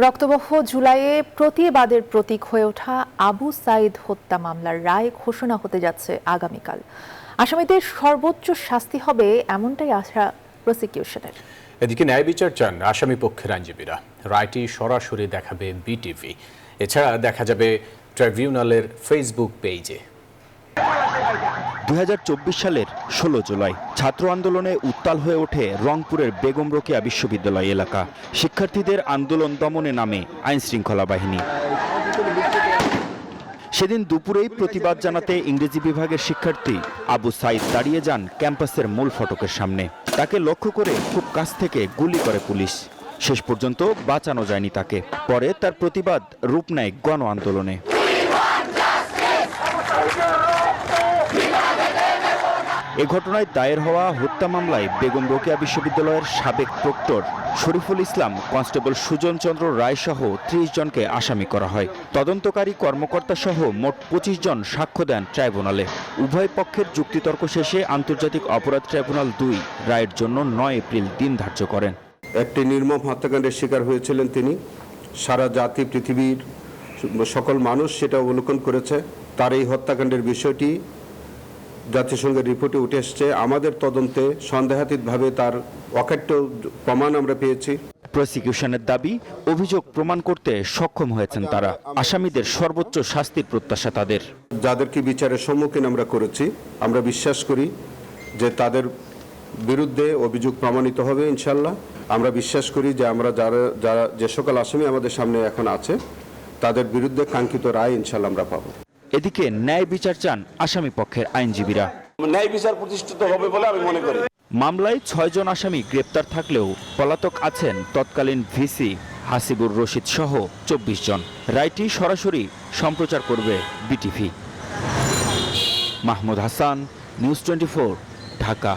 রক্তবহ জুলাইয়ে প্রতিবাদের প্রতীক হয়ে ওঠা আবু সাইদ হত্যা মামলার রায় ঘোষণা হতে যাচ্ছে আগামীকাল। আসামিদের সর্বোচ্চ শাস্তি হবে এমনটাই আশা প্রসিকিউশনের। এদিকে ন্যায় বিচার চান আসামি পক্ষের আইনজীবীরা। রায়টি সরাসরি দেখাবে বিটিভি, এছাড়া দেখা যাবে ট্রাইব্যুনালের ফেসবুক পেজে। 2024 সালের 16 জুলাই ছাত্র আন্দোলনে উত্তাল হয়ে ওঠে রংপুরের বেগম রোকেয়া বিশ্ববিদ্যালয় এলাকা। শিক্ষার্থীদের আন্দোলন দমনে নামে আইনশৃঙ্খলা বাহিনী। সেদিন দুপুরেই প্রতিবাদ জানাতে ইংরেজি বিভাগের শিক্ষার্থী আবু সাইদ দাঁড়িয়ে যান ক্যাম্পাসের মূল ফটকের সামনে। তাকে লক্ষ্য করে খুব কাছ থেকে গুলি করে পুলিশ। শেষ পর্যন্ত বাঁচানো যায়নি তাকে। পরে তার প্রতিবাদ রূপ নেয় গণ আন্দোলনে। এ ঘটনায় দায়ের হওয়া হত্যা মামলায় বেগম রোকেয়া বিশ্ববিদ্যালয়ের সাবেক প্রক্টর শরীফুল ইসলাম, কনস্টেবল সুজন চন্দ্র রায় সহ 30 জনকে আসামি করা হয়। তদন্তকারী কর্মকর্তা সহ মোট 25 জন সাক্ষ্য দেন ট্রাইব্যুনালে। উভয় পক্ষের যুক্তিতর্ক শেষে আন্তর্জাতিক অপরাধ ট্রাইব্যুনাল 2 রায়ের জন্য 9 এপ্রিল দিন ধার্য করেন। একটি নির্মম হত্যাকাণ্ডের শিকার হয়েছিলেন তিনি। সারা জাতি, পৃথিবীর সকল মানুষ সেটা অবলোকন করেছে। তার এই হত্যাকাণ্ডের বিষয়টি জাতিসংঘের রিপোর্টে উঠে এসছে। আমাদের তদন্তে সন্দেহাতীতভাবে তার অকাট্য প্রমাণ আমরা পেয়েছি। প্রসিকিউশনের দাবি, অভিযোগ প্রমাণ করতে সক্ষম হয়েছেন তারা। আসামিদের সর্বোচ্চ শাস্তির প্রত্যাশা তাদের। যাদেরকে বিচারের সম্মুখীন আমরা করেছি, আমরা বিশ্বাস করি যে তাদের বিরুদ্ধে অভিযোগ প্রমাণিত হবে ইনশাল্লাহ। আমরা বিশ্বাস করি যে আমরা যারা যে সকল আসামি আমাদের সামনে এখন আছে, তাদের বিরুদ্ধে কাঙ্ক্ষিত রায় ইনশাল্লাহ আমরা পাবো। এদিকে ন্যায় বিচার চান আসামি পক্ষের আইনজীবীরা। ন্যায় বিচার প্রতিষ্ঠিত হবে বলে আমি মনে করি। মামলায় 6 জন আসামি গ্রেপ্তার থাকলেও পলাতক আছেন তৎকালীন ভিসি হাসিবুর রশিদ সহ 24 জন। রায়টি সরাসরি সম্প্রচার করবে বিটিভি। মাহমুদ হাসান, নিউজ 24, ঢাকা।